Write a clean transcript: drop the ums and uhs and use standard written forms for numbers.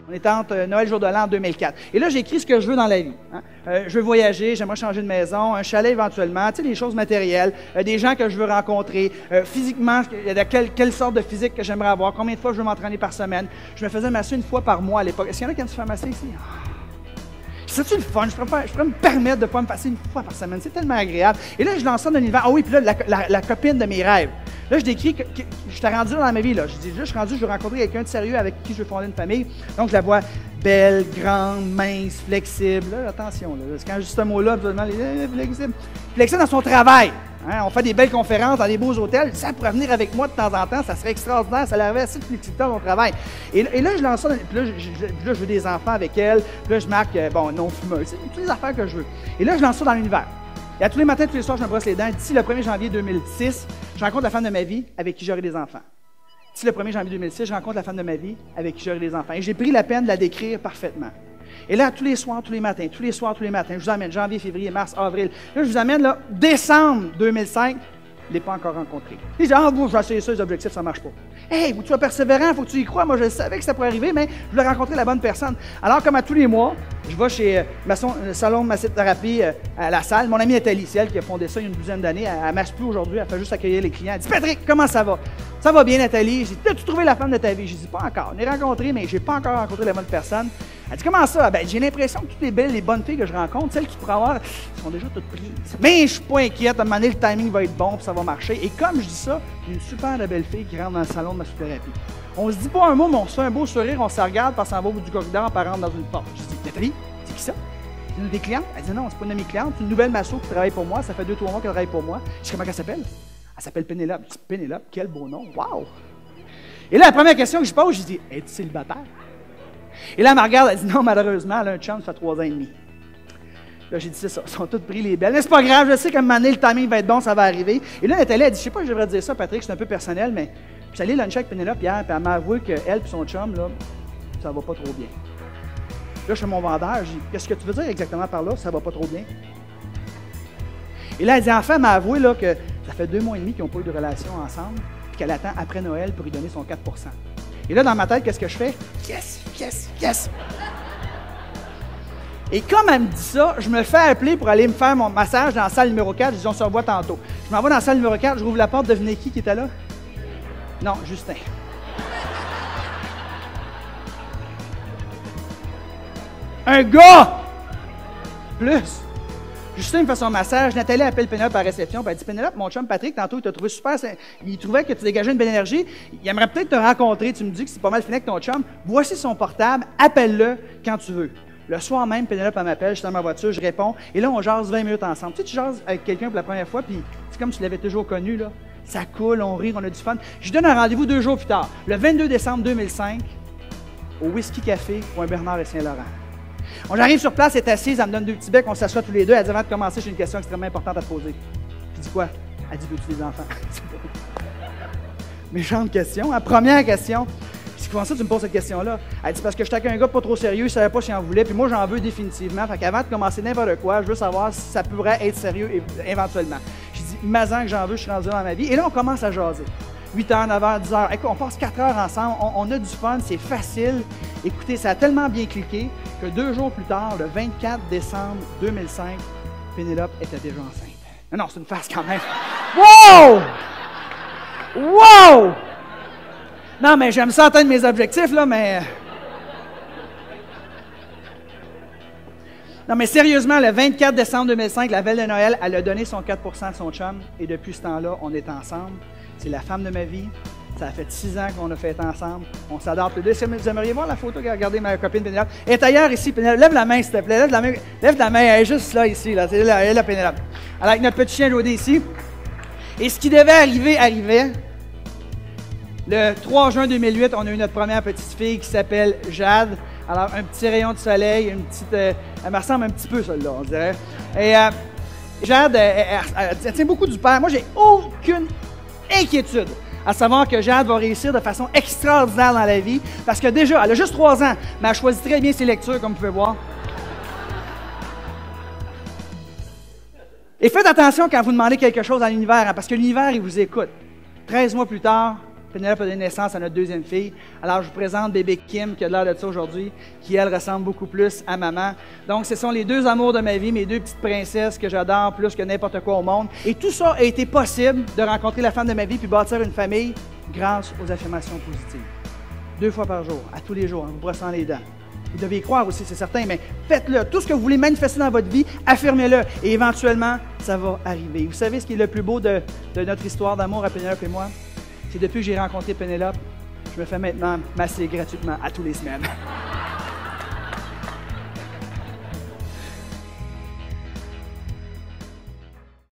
On était entre Noël jour de l'an en 2004. Et là, j'ai écrit ce que je veux dans la vie. Hein. Je veux voyager, j'aimerais changer de maison, un chalet éventuellement, tu sais, des choses matérielles, des gens que je veux rencontrer, physiquement, quelle sorte de physique que j'aimerais avoir, combien de fois je veux m'entraîner par semaine. Je me faisais masser une fois par mois à l'époque. Est-ce qu'il y en a qui aiment se faire masser ici? C'est-tu le fun? Je pourrais me permettre de ne pas me passer une fois par semaine. C'est tellement agréable. Et là, je lance ça dans l'univers. Ah oui, puis là, la copine de mes rêves. Là, je décris que je t'ai rendu dans ma vie. Là. Je dis, là, je suis rendu, je veux rencontrer quelqu'un de sérieux avec qui je veux fonder une famille. Donc, je la vois belle, grande, mince, flexible. Là, attention, là, quand je dis ce mot-là, absolument, flexible. Flexible dans son travail. Hein, on fait des belles conférences dans des beaux hôtels. Ça pourrait venir avec moi de temps en temps, ça serait extraordinaire. Ça l'aurait assez de flexibilité dans mon travail. Et là, je lance ça. Puis là, je veux des enfants avec elle. Puis là, je marque, non fumeuse. C'est toutes les affaires que je veux. Et là, je lance ça dans l'univers. Et à tous les matins, tous les soirs, je me brosse les dents. D'ici le 1er janvier 2006, je rencontre la femme de ma vie avec qui j'aurai des enfants. D'ici le 1er janvier 2006, je rencontre la femme de ma vie avec qui j'aurai des enfants. Et j'ai pris la peine de la décrire parfaitement. Et là, tous les soirs, tous les matins, tous les soirs, tous les matins, je vous amène janvier, février, mars, avril. Là, je vous amène, là, décembre 2005, je ne l'ai pas encore rencontré. Et je dis, je vais essayer ça, les objectifs, ça ne marche pas. Hey, tu vas persévérant, il faut que tu y crois. Moi, je savais que ça pourrait arriver, mais je voulais rencontrer la bonne personne. Alors, comme à tous les mois, je vais chez le salon de massothérapie à la salle. Mon amie Nathalie, c'est elle qui a fondé ça il y a une douzaine d'années. Elle ne marche plus aujourd'hui, elle fait juste accueillir les clients. Elle dit, Patrick, comment ça va? Ça va bien, Nathalie. J'ai dit, as-tu trouvé la femme de ta vie? Je dis, pas encore. On est rencontrés, mais je n'ai pas encore rencontré la bonne personne. Elle dit, comment ça? Ben, j'ai l'impression que toutes les belles, les bonnes filles que je rencontre, celles qui pourraient avoir, sont déjà toutes prises. Mais je ne suis pas inquiète. À un moment donné, le timing va être bon, puis ça va marcher. Et comme je dis ça, il y a une super belle fille qui rentre dans le salon de massothérapie. On se dit pas un mot, mais on se fait un beau sourire, on se regarde, parce qu'on va au bout du corridor, puis on rentre dans une porte. Je dis, Nathalie, c'est qui ça? C'est une des clientes? Elle dit, non, c'est pas une de mes clientes, c'est une nouvelle masso qui travaille pour moi. Ça fait 2-3 mois qu'elle travaille pour moi. Je dis, comment elle s'appelle? Elle s'appelle Pénélope. Je dis, Pénélope, quel beau nom. Wow! Et là, la première question que je pose, je dis, es-tu célibataire? Et là, elle me regarde, elle dit, non, malheureusement, elle a un chum, ça fait 3 ans et demi. Là, j'ai dit, c'est ça, ils sont toutes pris les belles. Mais c'est pas grave, je sais qu'à un moment donné, le timing va être bon, ça va arriver. Et là, Nathalie, elle dit, je sais pas, je devrais dire ça, Patrick, c'est un peu personnel, mais je suis allé luncher avec Pénélope hier, puis elle m'a avoué qu'elle et son chum, là, ça va pas trop bien. Là, je suis mon vendeur, je dis, qu'est-ce que tu veux dire exactement par là, ça va pas trop bien? Et là, elle dit, enfin, elle m'a avoué là, que ça fait 2 mois et demi qu'ils n'ont pas eu de relation ensemble, puis qu'elle attend après Noël pour lui donner son 4%. Et là, dans ma tête, qu'est-ce que je fais? Yes, yes, yes! Et comme elle me dit ça, je me fais appeler pour aller me faire mon massage dans la salle numéro 4. Je dis, on se revoit tantôt. Je m'en vais dans la salle numéro 4, je rouvre la porte, devinez qui était là? Non, Justin. Un gars! Plus! Justin me fait son massage, Nathalie appelle Pénélope à la réception, puis elle dit, Pénélope, mon chum Patrick, tantôt, il t'a trouvé super, il trouvait que tu dégageais une belle énergie, il aimerait peut-être te rencontrer, tu me dis que c'est pas mal fini avec ton chum, voici son portable, appelle-le quand tu veux. Le soir même, Pénélope, elle m'appelle, je suis dans ma voiture, je réponds, et là, on jase 20 minutes ensemble. Tu sais, tu jases avec quelqu'un pour la première fois, puis c'est comme si tu l'avais toujours connu, là. Ça coule, on rit, on a du fun. Je lui donne un rendez-vous 2 jours plus tard, le 22 décembre 2005, au Whisky Café, au Bernard et Saint-Laurent. J'arrive sur place, elle est assise, elle me donne 2 petits becs, on s'assoit tous les deux. Elle dit, avant de commencer, j'ai une question extrêmement importante à te poser. Je dis quoi? Elle dit, veux-tu des enfants? Méchante question. Hein? Première question. C'est comment ça tu me poses cette question-là? Elle dit, parce que j'étais avec un gars pas trop sérieux, il ne savait pas s'il en voulait, puis moi, j'en veux définitivement. Fait qu'avant de commencer n'importe quoi, je veux savoir si ça pourrait être sérieux éventuellement. Je dis, mazan que j'en veux, je suis rendu dans ma vie. Et là, on commence à jaser. 8h, 9h, 10h. Écoute, on passe 4 heures ensemble, on a du fun, c'est facile. Écoutez, ça a tellement bien cliqué que 2 jours plus tard, le 24 décembre 2005, Pénélope était déjà enceinte. Non, c'est une farce quand même. Wow! Wow! Non, mais j'aime ça atteindre mes objectifs, là, mais... Non, mais sérieusement, le 24 décembre 2005, la veille de Noël, elle a donné son 4% de son chum, et depuis ce temps-là, on est ensemble. C'est la femme de ma vie. Ça a fait 6 ans qu'on a fait ensemble. On s'adore tous les deux. Vous aimeriez voir la photo qu'a regardé ma copine Pénélope? Elle est ailleurs ici, Pénélope. Lève la main, s'il te plaît. Lève la main. Elle est juste là, ici. Là. C'est là, elle est là, Pénélope. Alors, avec notre petit chien Jodé ici. Et ce qui devait arriver, arrivait. Le 3 juin 2008, on a eu notre première petite fille qui s'appelle Jade. Alors, un petit rayon de soleil, une petite... elle me ressemble un petit peu, celle-là, on dirait. Et Jade, elle tient beaucoup du père. Moi, j'ai aucune inquiétude à savoir que Jade va réussir de façon extraordinaire dans la vie, parce que déjà, elle a juste 3 ans, mais elle choisit très bien ses lectures, comme vous pouvez voir. Et faites attention quand vous demandez quelque chose à l'univers, hein, parce que l'univers, il vous écoute. 13 mois plus tard, Pénélope a donné naissance à notre deuxième fille. Alors, je vous présente bébé Kim, qui a l'air de ça aujourd'hui, qui, elle, ressemble beaucoup plus à maman. Donc, ce sont les deux amours de ma vie, mes deux petites princesses que j'adore plus que n'importe quoi au monde. Et tout ça a été possible de rencontrer la femme de ma vie puis bâtir une famille grâce aux affirmations positives. 2 fois par jour, à tous les jours, en vous brossant les dents. Vous devez y croire aussi, c'est certain, mais faites-le. Tout ce que vous voulez manifester dans votre vie, affirmez-le. Et éventuellement, ça va arriver. Vous savez ce qui est le plus beau de notre histoire d'amour à Pénélope et moi? C'est depuis que j'ai rencontré Pénélope, je me fais maintenant masser gratuitement à tous les semaines.